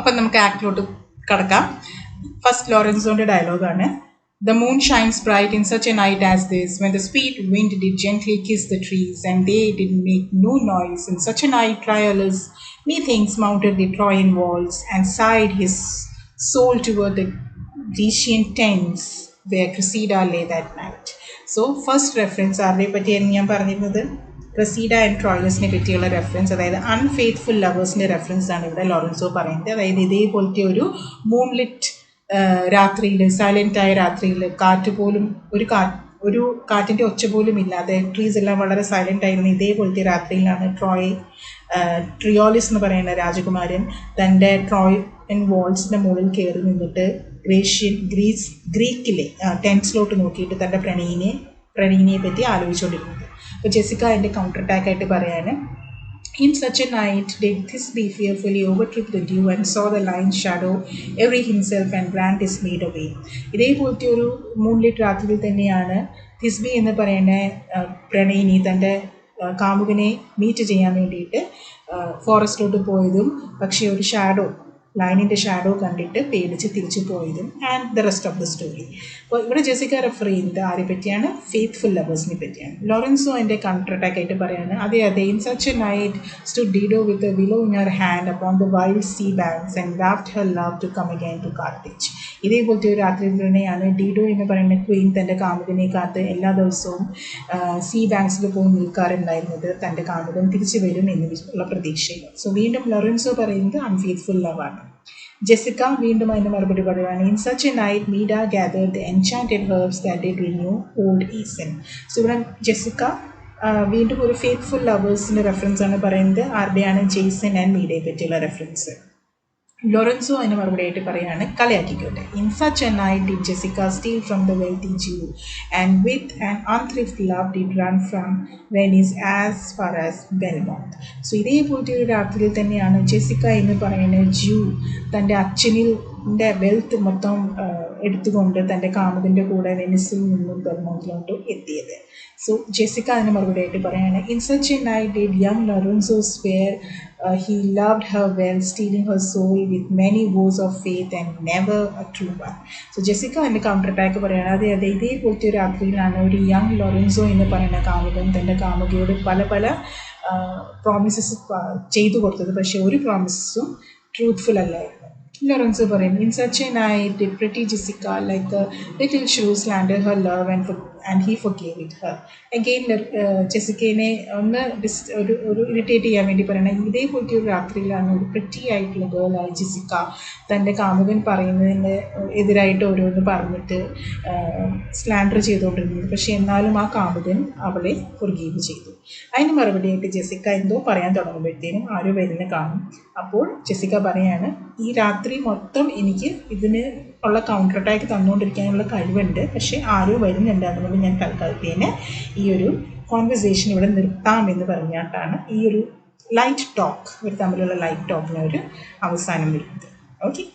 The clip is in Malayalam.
അപ്പം നമുക്ക് ആക്ടിലോട്ട് കടക്കാം. First ലോറൻസോൻ്റെ ഡയലോഗാണ്. The moon shines bright in such a night as this, when the sweet wind did gently kiss the trees, and they did make no noise. In such a night Troilus methinks mounted the Trojan walls, and sighed his soul toward the Grecian tents where Cressida lay that night. So first reference ആരുടെ പറ്റിയാണ് ഞാൻ പറഞ്ഞിരുന്നത്? ക്രസീഡ ആൻഡ് ട്രോയിലസിനെ പറ്റിയുള്ള റെഫറൻസ്, അതായത് അൺഫെയ്ത്ത്ഫുൾ ലവേഴ്സിൻ്റെ റെഫറൻസ് ആണ് ഇവിടെ ലോറൻസോ പറയുന്നത്. അതായത് ഇതേപോലത്തെ ഒരു മൂൺലിറ്റ് രാത്രിയിൽ, സൈലൻ്റായ രാത്രിയിൽ, കാറ്റ് പോലും ഒരു കാറ്റിൻ്റെ ഒച്ച പോലും ഇല്ലാതെ ട്രീസ് എല്ലാം വളരെ സൈലൻ്റ് ആയിരുന്നു. ഇതേപോലത്തെ രാത്രിയിലാണ് ട്രിയോളിസ് എന്ന് പറയുന്ന രാജകുമാരൻ തൻ്റെ ട്രോയൻ വാൾസിൻ്റെ മുകളിൽ കയറി നിന്നിട്ട് ഗ്രീക്കിലെ ടെൻസിലോട്ട് നോക്കിയിട്ട് തൻ്റെ പ്രണയിനിയെ പറ്റി ആലോചിച്ചുകൊണ്ടിരുന്നത്. അപ്പോൾ ജെസിക്ക അതിൻ്റെ കൗണ്ടർ അറ്റാക്ക് ആയിട്ട് പറയാണ്, In such a night did Thisbe fearfully overtook the dew and saw the lion's shadow every himself and ran dismayed away. ഇതേപോലത്തെ ഒരു മൂൺലിറ്റ് രാത്രിയിൽ തന്നെയാണ് തിസ്ബി എന്ന് പറയുന്ന പ്രണയിനി തൻ്റെ കാമുകനെ മീറ്റ് ചെയ്യാൻ വേണ്ടിയിട്ട് ഫോറസ്റ്റിലോട്ട് പോയതും, പക്ഷേ ഒരു ലൈനിൻ്റെ ഷാഡോ കണ്ടിട്ട് പേടിച്ച് തിരിച്ചു പോയതും, and the rest of the story. അപ്പോൾ ഇവിടെ ജെസിക്ക റെഫർ ചെയ്യുന്നത് ആരെ പറ്റിയാണ്? ഫെയ്ത്ത്ഫുൾ ലവേഴ്സിനെ പറ്റിയാണ്. ലോറൻസോ അതിൻ്റെ കൗണ്ടർ അറ്റാക്ക് ആയിട്ട് പറയാണ്, അതെ in such a night stood Dido with a willow in her hand upon the wild sea banks and wafted her love to come again to Carthage. ഇതേപോലത്തെ ഒരു രാത്രി തന്നെയാണ് ഡീഡോ എന്ന് പറയുന്ന ക്വീൻ തൻ്റെ കാമുകനെ കാത്ത് എല്ലാ ദിവസവും സീ ബാങ്ക്സിൽ പോയി നിൽക്കാറുണ്ടായിരുന്നത്, തൻ്റെ കാമുകൻ തിരിച്ചു വരും എന്നുള്ള പ്രതീക്ഷയിൽ. സോ വീണ്ടും ലോറൻസോ പറയുന്നത് അൺഫെയ്ത്ത്ഫുൾ ലവാണ്. ജെസിക്ക വീണ്ടും അതിന് മറുപടി പറയുകയാണ്, in such a night Medea gathered the enchanted herbs that did renew old Aeson. So ഇവിടെ ജെസിക്ക വീണ്ടും ഒരു ഫെയ്ത്ത്ഫുൾ ലവേഴ്സിൻ്റെ റെഫറൻസ് ആണ് പറയുന്നത്. ആരുടെയാണ്? ജെയ്സൺ ആൻഡ് മീഡയെ പറ്റിയുള്ള റെഫറൻസ്. ലോറൻസോ അതിന് മറുപടി ആയിട്ട് പറയാണ്, കളിയാക്കിക്കോട്ടെ. In such a night did Jessica steal from the wealthy Jew, and with an unthrift love did run from Venice as far as Belmont. So ഇതേപോലത്തെ ഒരു രാത്രിയിൽ തന്നെയാണ് ജെസിക്ക എന്ന് പറയുന്ന ജ്യൂ തൻ്റെ അച്ഛനിൻ്റെ വെൽത്ത് മൊത്തം എടുത്തുകൊണ്ട് തൻ്റെ കാമുകൻ്റെ കൂടെ വെനിസിൽ നിന്നും ബെൽമോണ്ടിലോട്ട് എത്തിയത്. സോ ജെസിക്ക അതിന് മറുപടി ആയിട്ട് പറയാണ്, in such a night did young Lorenzo swear he loved her well, stealing her soul with many woes of faith and never a true one. So Jessica അതിൻ്റെ കൗണ്ടർ അറ്റാക്ക് പറയുകയാണ്, അതെ ഇതേപോലത്തെ ഒരു രാത്രിയിലാണ് ഒരു യങ് ലോറൻസോ എന്ന് പറയുന്ന കാമുകൻ തൻ്റെ കാമുകയോട് പല പ്രോമിസസ് ചെയ്തു കൊടുത്തത്, പക്ഷേ ഒരു പ്രോമിസസും ട്രൂത്ത്ഫുൾ അല്ലായിരുന്നു. ലോറൻസോ പറയും, in such a night did pretty Jessica like A little shoe slender Har love and he forgave it her. Again ജെസിക്കേനെ ഒന്ന് ഒരു ഇറിറ്റേറ്റ് ചെയ്യാൻ വേണ്ടി പറയണം. ഇതേപോലത്തെ ഒരു രാത്രിയിലാണ് ഒരു പ്രിറ്റി ആയിട്ടുള്ള ഗേളായി ജെസിക്ക തൻ്റെ കാമുകൻ പറയുന്നതിന് എതിരായിട്ട് ഓരോന്ന് പറഞ്ഞിട്ട് സ്ലാൻഡർ ചെയ്തുകൊണ്ടിരുന്നത്, പക്ഷേ എന്നാലും ആ കാമുകൻ അവളെ forgive ചെയ്തു. അതിന് മറുപടിയായിട്ട് ജെസിക്ക എന്തോ പറയാൻ തുടങ്ങുമ്പോഴത്തേനും ആരും വരുന്ന കാണും. അപ്പോൾ ജെസിക്ക പറയാണ്, ഈ രാത്രി മൊത്തം എനിക്ക് ഇതിന് ഉള്ള കൗണ്ടർ അറ്റാക്ക് തന്നുകൊണ്ടിരിക്കാനുള്ള കഴിവുണ്ട്, പക്ഷേ ആരോ വരുന്നുണ്ട്, അതുകൊണ്ട് ഞാൻ തൽക്കാലത്തേന് ഈ ഒരു കോൺവെർസേഷൻ ഇവിടെ നിർത്താമെന്ന് പറഞ്ഞിട്ടാണ് ഈ ഒരു ലൈറ്റ് ടോക്ക്, ഇവർ തമ്മിലുള്ള ലൈറ്റ് ടോക്കിന് ഒരു അവസാനം വരുന്നത്. ഓക്കെ.